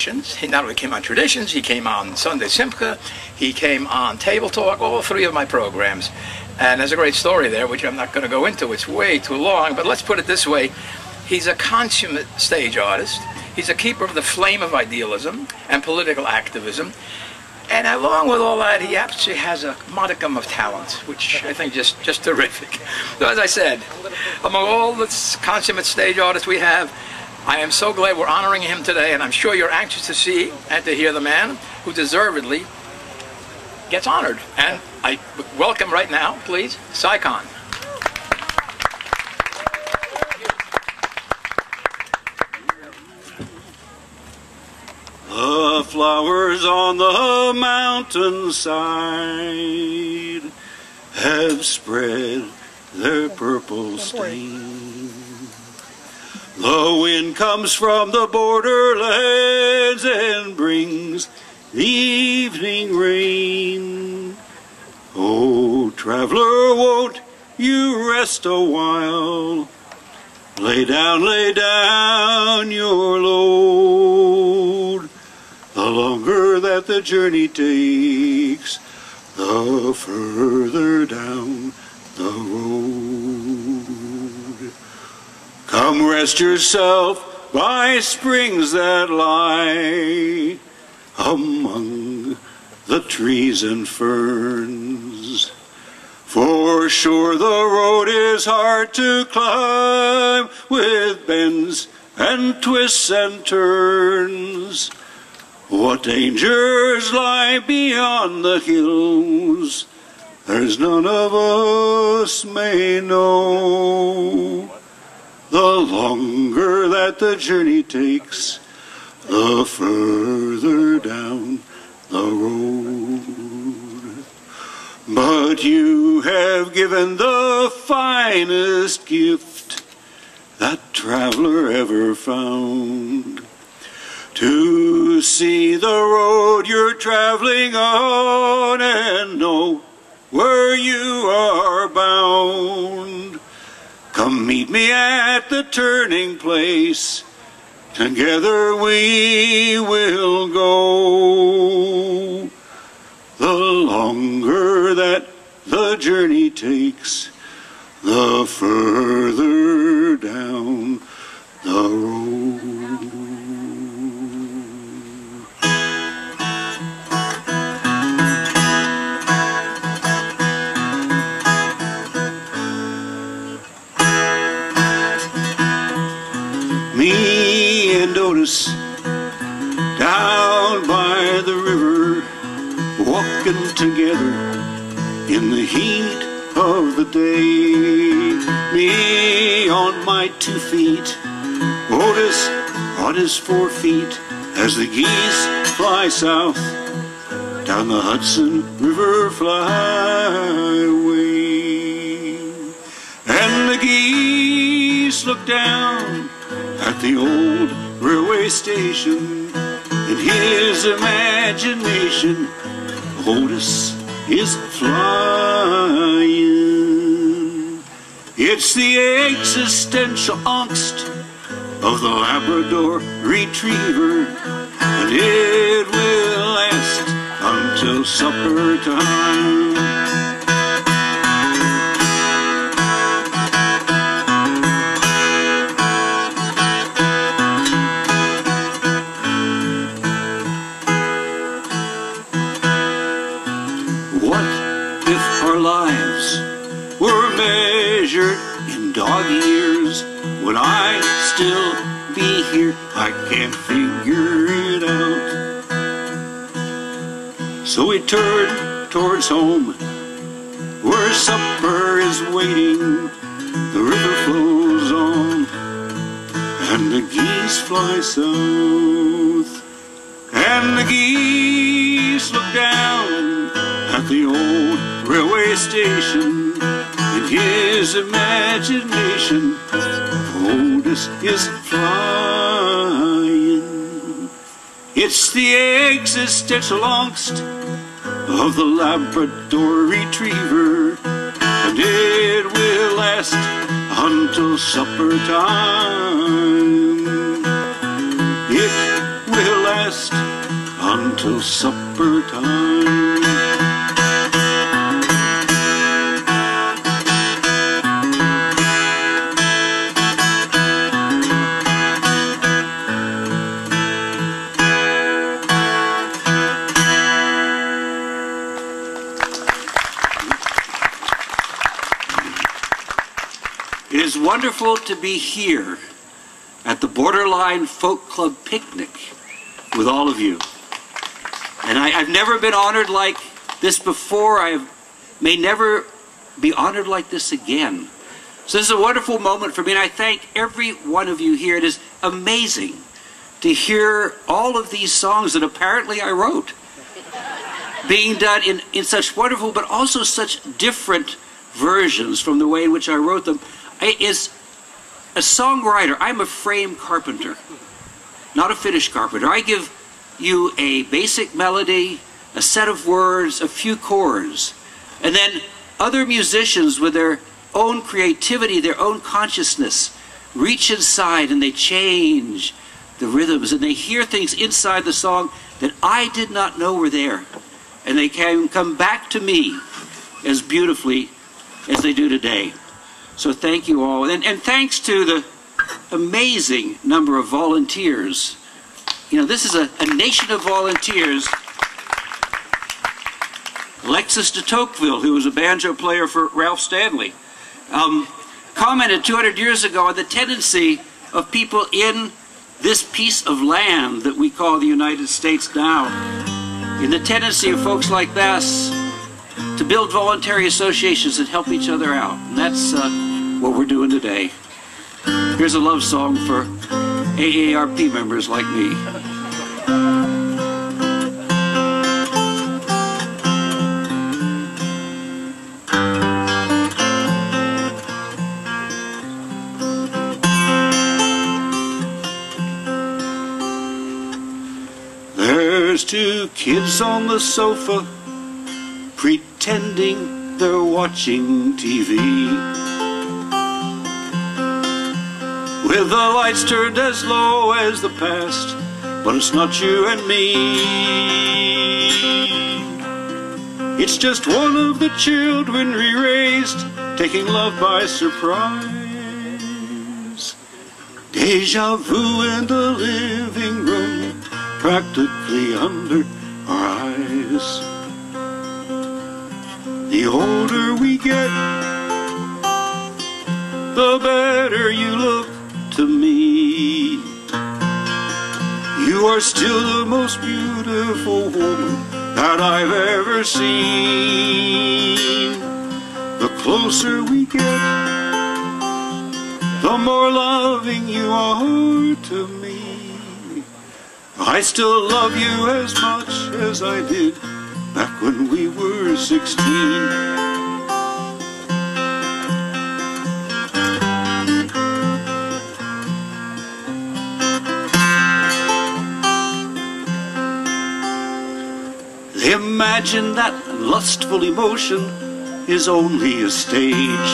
He not only came on Traditions, he came on Sunday Simcha, he came on Table Talk, all three of my programs. And there's a great story there, which I'm not going to go into. It's way too long, but let's put it this way. He's a consummate stage artist. He's a keeper of the flame of idealism and political activism. And along with all that, he actually has a modicum of talent, which I think just terrific. So as I said, among all the consummate stage artists we have, I am so glad we're honoring him today, and I'm sure you're anxious to see and to hear the man who deservedly gets honored. And I welcome right now, please, Si Kahn. The flowers on the mountainside have spread their purple stain. The wind comes from the borderlands and brings the evening rain. Oh, traveler, won't you rest a while? Lay down your load. The longer that the journey takes, the further down the road. Come rest yourself by springs that lie among the trees and ferns. For sure the road is hard to climb, with bends and twists and turns. What dangers lie beyond the hills, there's none of us may know. The longer that the journey takes, the further down the road. But you have given the finest gift that traveler ever found, to see the road you're traveling on and know where you are bound. Come meet me at the turning place, together we will go. The longer that the journey takes, the further down the road. Me and Otis down by the river, walking together in the heat of the day. Me on my 2 feet, Otis on his 4 feet, as the geese fly south down the Hudson River flyway. And the geese look down at the old railway station. In his imagination, Otis is flying. It's the existential angst of the Labrador retriever, and it will last until supper time. What if our lives were measured in dog years? Would I still be here? I can't figure it out. So we turn towards home, where supper is waiting. The river flows on, and the geese fly south. And the geese look down at the old railway station. In his imagination, Otis is flying. It's the existential angst of the Labrador retriever, and it will last until supper time. It will last rest until supper time. It is wonderful to be here at the Borderline Folk Club picnic with all of you. And I've never been honored like this before. I may never be honored like this again. So this is a wonderful moment for me, and I thank every one of you here. It is amazing to hear all of these songs that apparently I wrote being done in such wonderful but also such different versions from the way in which I wrote them. As a songwriter, I'm a frame carpenter, not a finished carpenter. I give you a basic melody, a set of words, a few chords, and then other musicians with their own creativity, their own consciousness, reach inside and they change the rhythms and they hear things inside the song that I did not know were there. And they can come back to me as beautifully as they do today. So thank you all. And thanks to the amazing number of volunteers. You know, this is a nation of volunteers. Alexis de Tocqueville, who was a banjo player for Ralph Stanley, commented 200 years ago on the tendency of people in this piece of land that we call the United States now, in the tendency of folks like this to build voluntary associations and help each other out. And that's what we're doing today. Here's a love song for AARP members like me. There's two kids on the sofa pretending they're watching TV, with the lights turned as low as the past, but it's not you and me. It's just one of the children we raised, taking love by surprise. Deja vu in the living room, practically under our eyes. The older we get, the better you look to me. You are still the most beautiful woman that I've ever seen. The closer we get, the more loving you are to me. I still love you as much as I did back when we were 16. They imagine that lustful emotion is only a stage.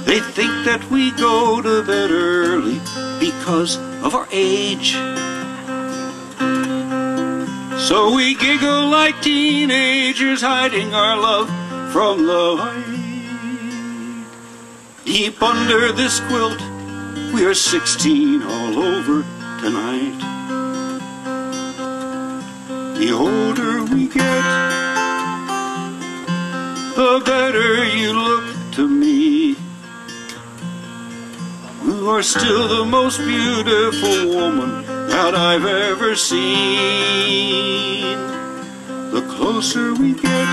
They think that we go to bed early because of our age. So we giggle like teenagers, hiding our love from the light. Deep under this quilt, we are 16 all over tonight. The older we get, the better you look to me. You are still the most beautiful woman that I've ever seen. The closer we get,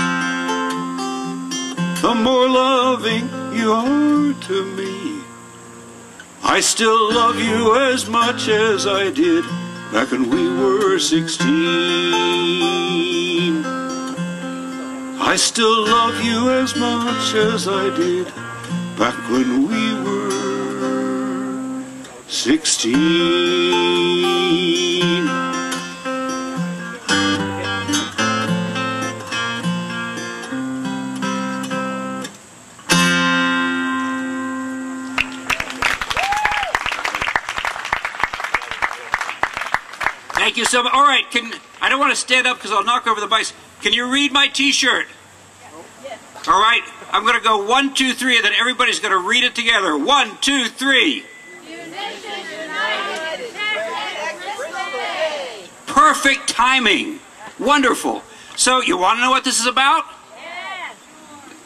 the more loving you are to me. I still love you as much as I did back when we were 16. I still love you as much as I did back when we were 16. Thank you so much. All right, I don't want to stand up because I'll knock over the mics. Can you read my T-shirt? All right, I'm going to go 1, 2, 3, and then everybody's going to read it together. 1, 2, 3. Perfect timing. Wonderful. So, you want to know what this is about? Yes.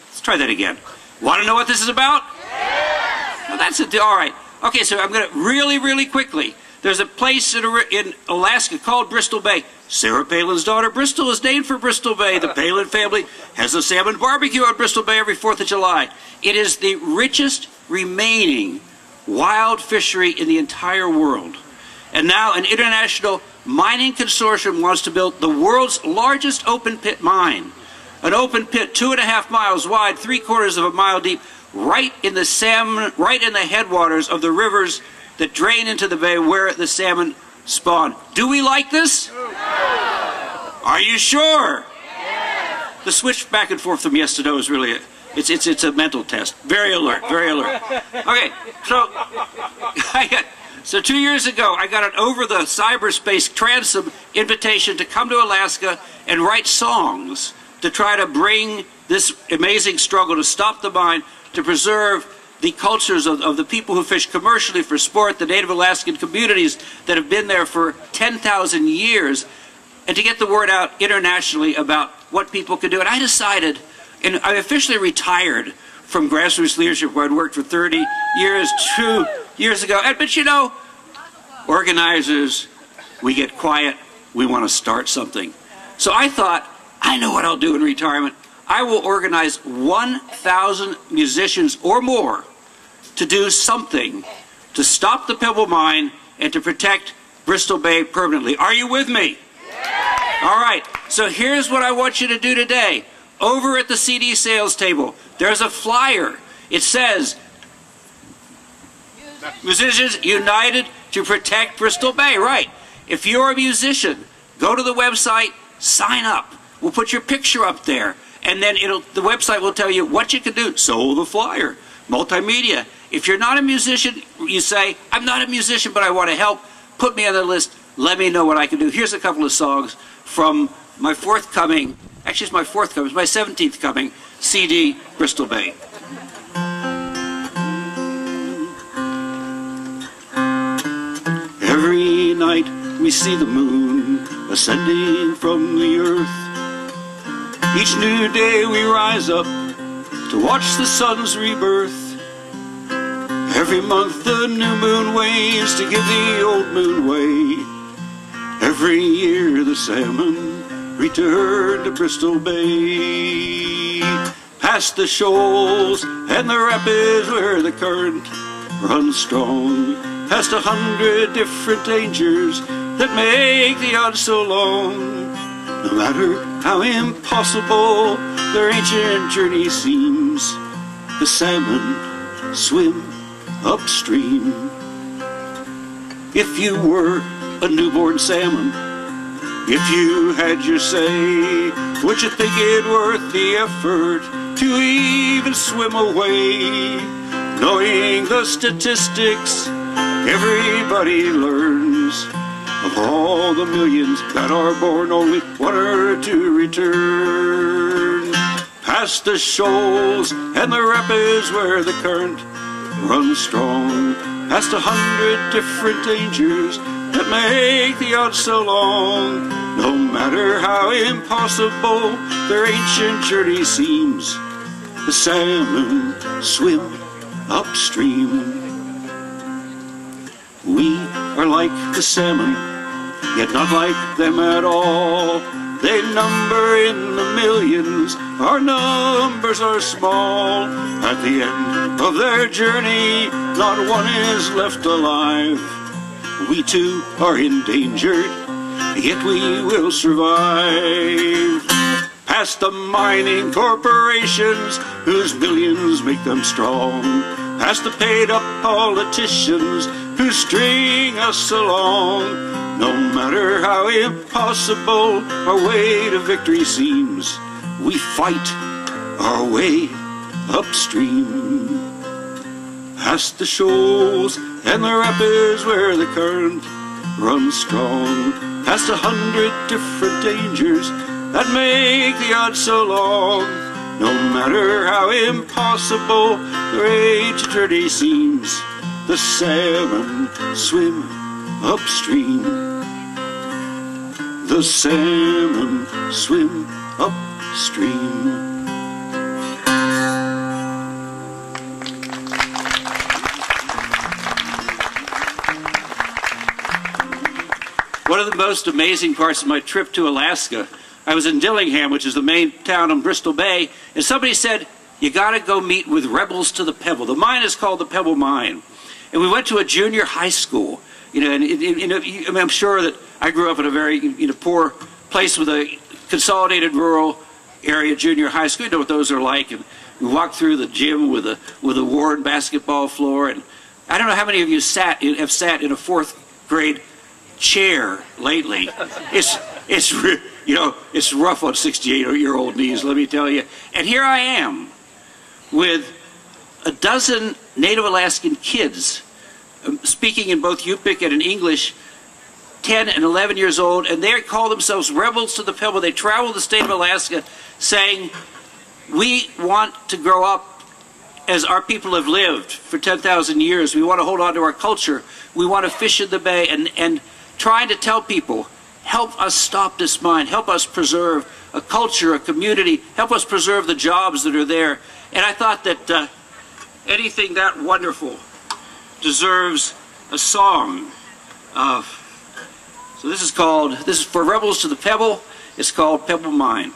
Let's try that again. Want to know what this is about? Yes. Well, that's it. All right. Okay, so I'm going to really quickly. There's a place in Alaska called Bristol Bay. Sarah Palin's daughter, Bristol, is named for Bristol Bay. The Palin family has a salmon barbecue on Bristol Bay every 4th of July. It is the richest remaining wild fishery in the entire world. And now an international mining consortium wants to build the world's largest open pit mine. An open pit 2.5 miles wide, 3/4 of a mile deep, right in the headwaters of the rivers that drain into the bay where the salmon spawn. Do we like this? No. Are you sure? Yes. The switch back and forth from yes to no is really it's a mental test. Very alert, very alert. Okay, so 2 years ago I got an over the cyberspace transom invitation to come to Alaska and write songs to try to bring this amazing struggle to stop the mine, to preserve the cultures of the people who fish commercially for sport, the Native Alaskan communities that have been there for 10,000 years, and to get the word out internationally about what people can do. And I decided, and I officially retired from grassroots leadership where I'd worked for 30 years, 2 years ago. But you know, organizers, we get quiet, we want to start something. So I thought, I know what I'll do in retirement. I will organize 1,000 musicians or more to do something to stop the Pebble Mine and to protect Bristol Bay permanently. Are you with me? Yes. All right, so here's what I want you to do today. Over at the CD sales table, there's a flyer. It says, Musicians United to Protect Bristol Bay. Right. If you're a musician, go to the website, sign up. We'll put your picture up there. And then the website will tell you what you can do. So the flyer, multimedia. If you're not a musician, you say, I'm not a musician, but I want to help. Put me on the list. Let me know what I can do. Here's a couple of songs from my forthcoming, actually it's my 17th coming CD, Bristol Bay. Every night we see the moon ascending from the earth. Each new day we rise up to watch the sun's rebirth. Every month the new moon waves to give the old moon way. Every year the salmon return to Bristol Bay. Past the shoals and the rapids where the current runs strong. Past 100 different dangers that make the odds so long. No matter how impossible their ancient journey seems, the salmon swim upstream. If you were a newborn salmon, if you had your say, would you think it worth the effort to even swim away? Knowing the statistics everybody learns, of all the millions that are born, only 1 or 2 return. Past the shoals and the rapids where the current runs strong. Past 100 different dangers that make the odds so long. No matter how impossible their ancient journey seems, the salmon swim upstream. We are like the salmon, yet not like them at all. They number in the millions, our numbers are small. At the end of their journey, not one is left alive. We too are endangered, yet we will survive. Past the mining corporations, whose millions make them strong. Past the paid-up politicians who string us along. No matter how impossible our way to victory seems, we fight our way upstream. Past the shoals and the rapids where the current run strong, past 100 different dangers that make the odds so long. No matter how impossible the rage journey seems, the salmon swim upstream. The salmon swim upstream. One of the most amazing parts of my trip to Alaska, I was in Dillingham, which is the main town on Bristol Bay, and somebody said, you gotta go meet with rebels to the Pebble. The mine is called the Pebble Mine. And we went to a junior high school. And I'm sure that I grew up in a very poor place with a consolidated rural area junior high school. You know what those are like. And we walked through the gym with a worn basketball floor. And I don't know how many of you have sat in a fourth grade chair lately. It's rough on 68-year-old knees, let me tell you. And here I am with a dozen Native Alaskan kids speaking in both Yupik and in English, 10 and 11 years old, and they call themselves Rebels to the Pebble. They travel the state of Alaska saying, we want to grow up as our people have lived for 10,000 years. We want to hold on to our culture. We want to fish in the bay, and trying to tell people, help us stop this mine, help us preserve a culture, a community, help us preserve the jobs that are there. And I thought that anything that wonderful deserves a song. So this is for Rebels to the Pebble. It's called Pebble Mine.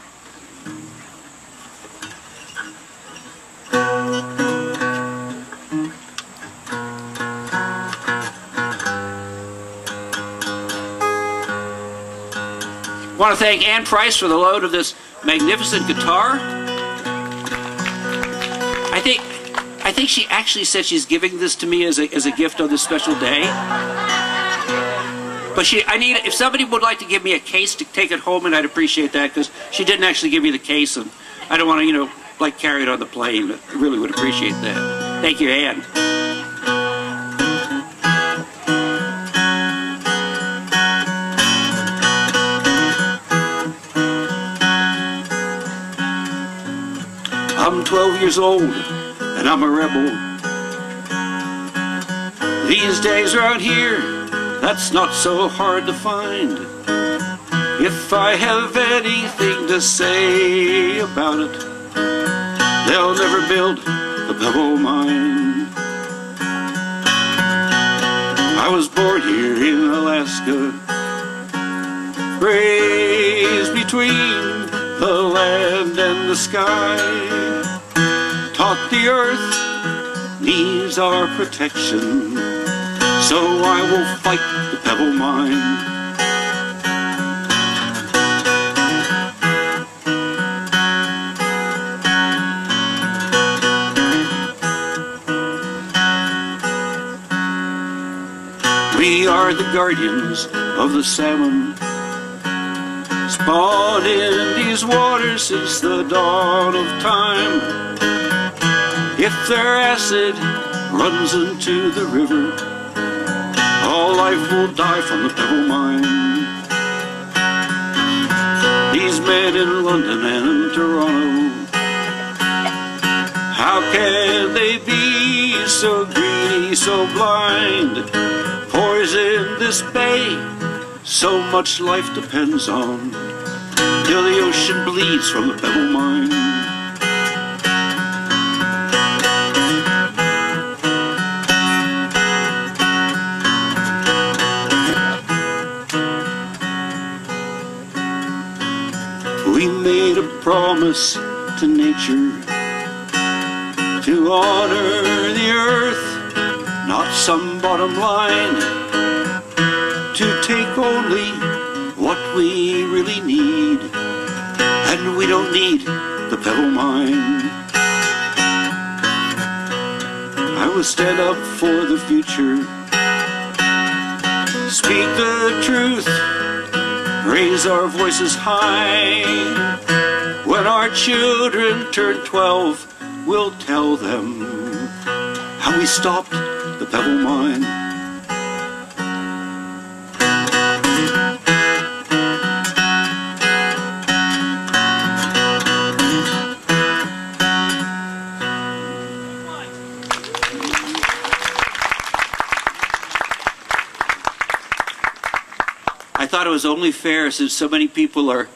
I want to thank Ann Price for the load of this magnificent guitar. I think she actually said she's giving this to me as a gift on this special day. But if somebody would like to give me a case to take it home, and I'd appreciate that, because she didn't actually give me the case, and I don't want to, carry it on the plane, but I really would appreciate that. Thank you, Ann. I'm 12 years old, and I'm a rebel. These days around here, that's not so hard to find. If I have anything to say about it, they'll never build the Pebble Mine. I was born here in Alaska, raised between the land and the sky, taught the earth needs our protection, so I will fight the Pebble Mine. We are the guardians of the salmon, spawned in these waters since the dawn of time. If their acid runs into the river, all life will die from the Pebble Mine. These men in London and Toronto, how can they be so greedy, so blind? Poison this bay, so much life depends on, till the ocean bleeds from the Pebble Mine. We made a promise to nature to honor the earth, not some bottom line, to take only what we really need, and we don't need the Pebble Mine. I will stand up for the future, speak the truth, raise our voices high. When our children turn 12, we'll tell them how we stopped the Pebble Mine. I thought it was only fair, since so many people are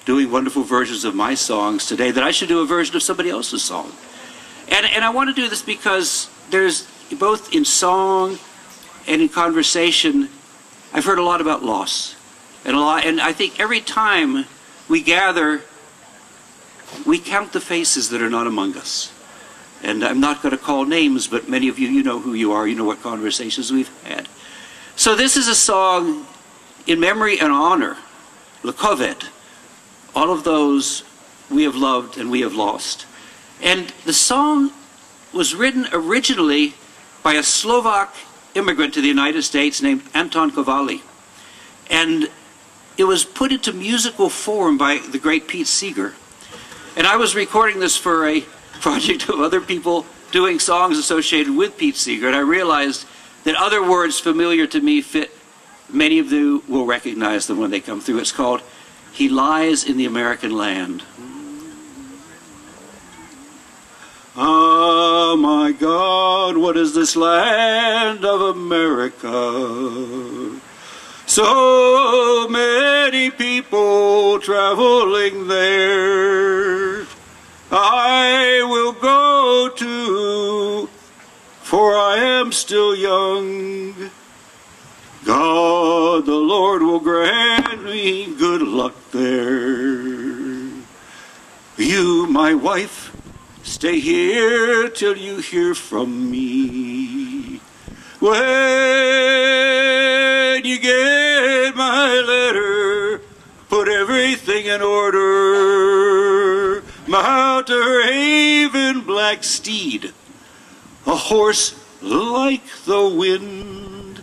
doing wonderful versions of my songs today, that I should do a version of somebody else's song. And I want to do this because there's, both in song and in conversation, I've heard a lot about loss. And I think every time we gather, we count the faces that are not among us. And I'm not going to call names, but many of you, you know who you are, you know what conversations we've had. So this is a song in memory and honor, Le Covet, all of those we have loved and we have lost. And the song was written originally by a Slovak immigrant to the United States named Anton Kowali. And it was put into musical form by the great Pete Seeger. And I was recording this for a project of other people doing songs associated with Pete Seeger, and I realized that other words familiar to me fit. Many of you will recognize them when they come through. It's called He Lies in the American Land. Ah, my God, what is this land of America? So many people traveling there. I will go to, for I am still young. God, the Lord will grant me good luck there. You, my wife, stay here till you hear from me. When you get my letter, put everything in order. Mount a raven black steed, a horse like the wind.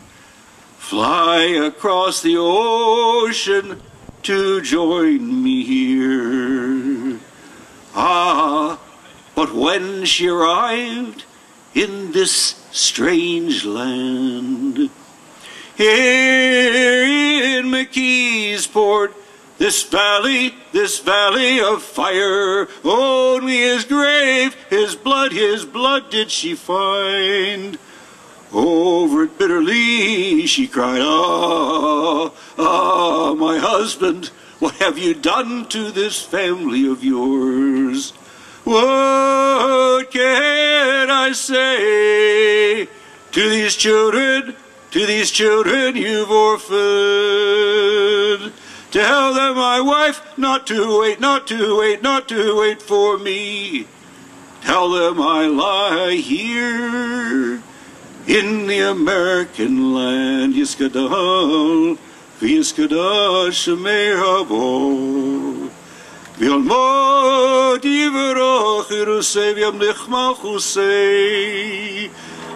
Fly across the ocean to join me here. Ah, but when she arrived in this strange land, here in McKeesport, this valley of fire, only his grave, his blood did she find. Over it bitterly she cried, ah, ah, my husband, what have you done to this family of yours? What can I say to these children you've orphaned? Tell them, my wife, not to wait for me. Tell them I lie here in the American land. Yiskadal, v'yiskadal shemei habo. V'yolmod yivarach irusei v'yamnich malchusei.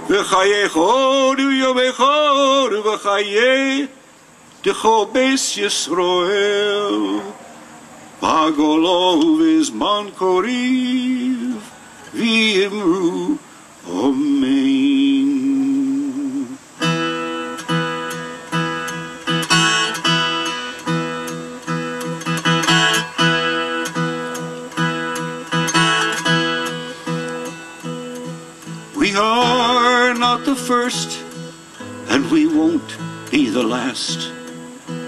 V'chayechod v'yomechod v'chayeh Decho Beis Yisroel, Vagolo v'zman koriv, v'imru Amen. We are not the first, and we won't be the last.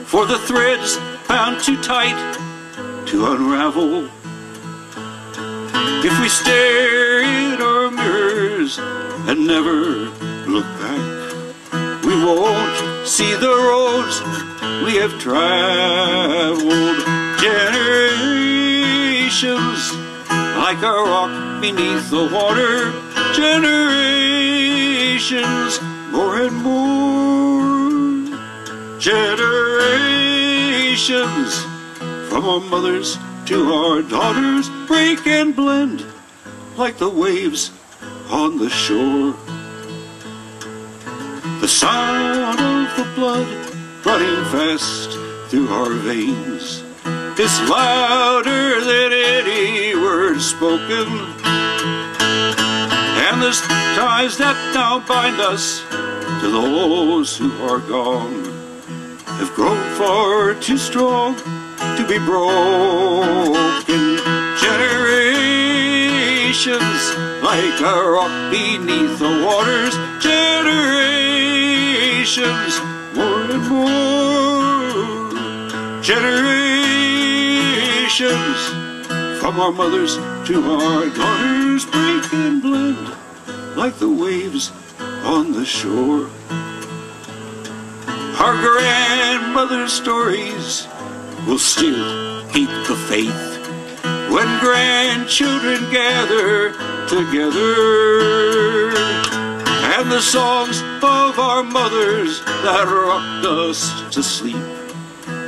For the threads bound too tight to unravel. If we stare in our mirrors and never look back, we won't see the roads we have traveled. Generations like a rock beneath the water, generations more and more. Generations from our mothers to our daughters break and blend like the waves on the shore. The sound of the blood running fast through our veins is louder than any word spoken, and the ties that now bind us to those who are gone have grown far too strong to be broken. Generations like a rock beneath the waters, generations more and more. Generations from our mothers to our daughters break and blend like the waves on the shore. Our grandmother's stories will still keep the faith when grandchildren gather together. And the songs of our mothers that rocked us to sleep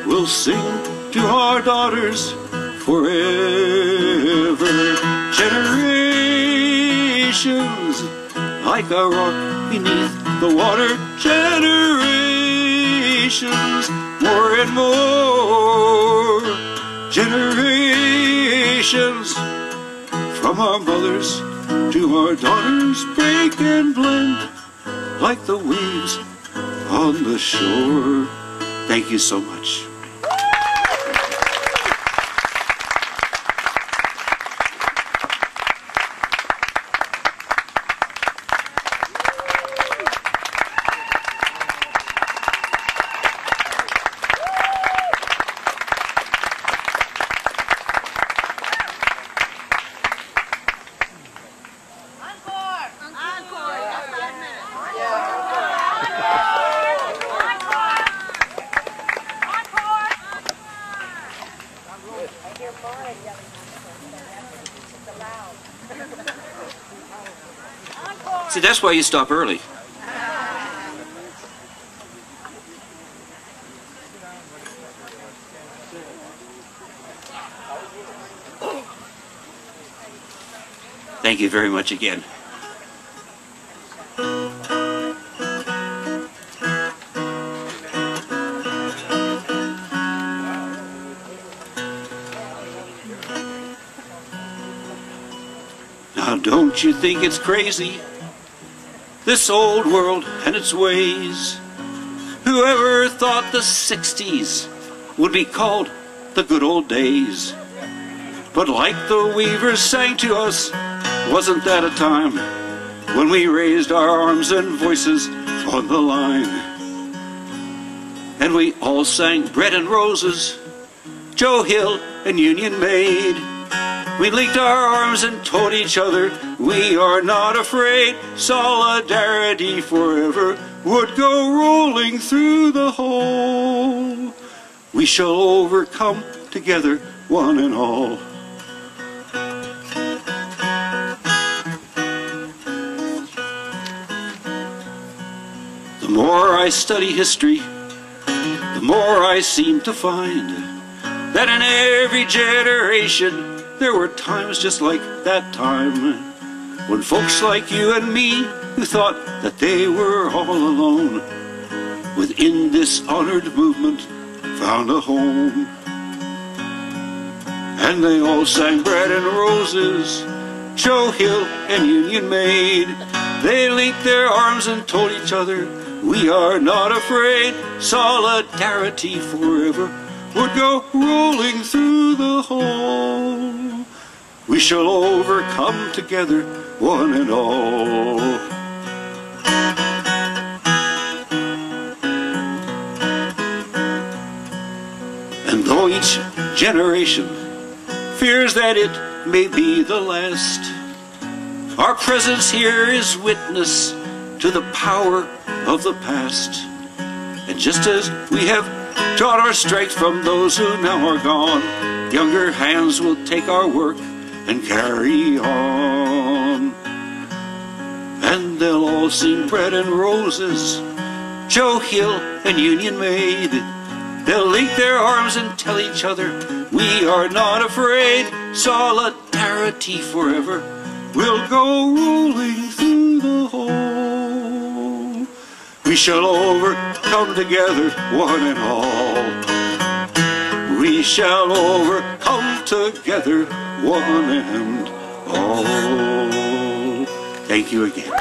will sing to our daughters forever. Generations like a rock beneath the water. Generations more and more. Generations from our mothers to our daughters break and blend like the waves on the shore. Thank you so much. See, that's why you stop early. Thank you very much again. Now don't you think it's crazy, this old world and its ways? Whoever thought the 60s would be called the good old days? But like the weavers sang to us, wasn't that a time when we raised our arms and voices on the line? And we all sang Bread and Roses, Joe Hill and Union Maid. We linked our arms and told each other we are not afraid. Solidarity forever would go rolling through the hole. We shall overcome together, one and all. The more I study history, the more I seem to find that in every generation there were times just like that time, when folks like you and me, who thought that they were all alone, within this honored movement found a home. And they all sang Bread and Roses, Joe Hill and Union Maid. They linked their arms and told each other, we are not afraid. Solidarity forever would go rolling through the hole. We shall overcome together, one and all. And though each generation fears that it may be the last, our presence here is witness to the power of the past. And just as we have drawn our strength from those who now are gone, younger hands will take our work and carry on. And they'll all sing Bread and Roses, Joe Hill and Union Maid. They'll link their arms and tell each other, we are not afraid. Solidarity forever will go rolling through the hole. We shall overcome together, one and all. We shall overcome together, one and all. Thank you again.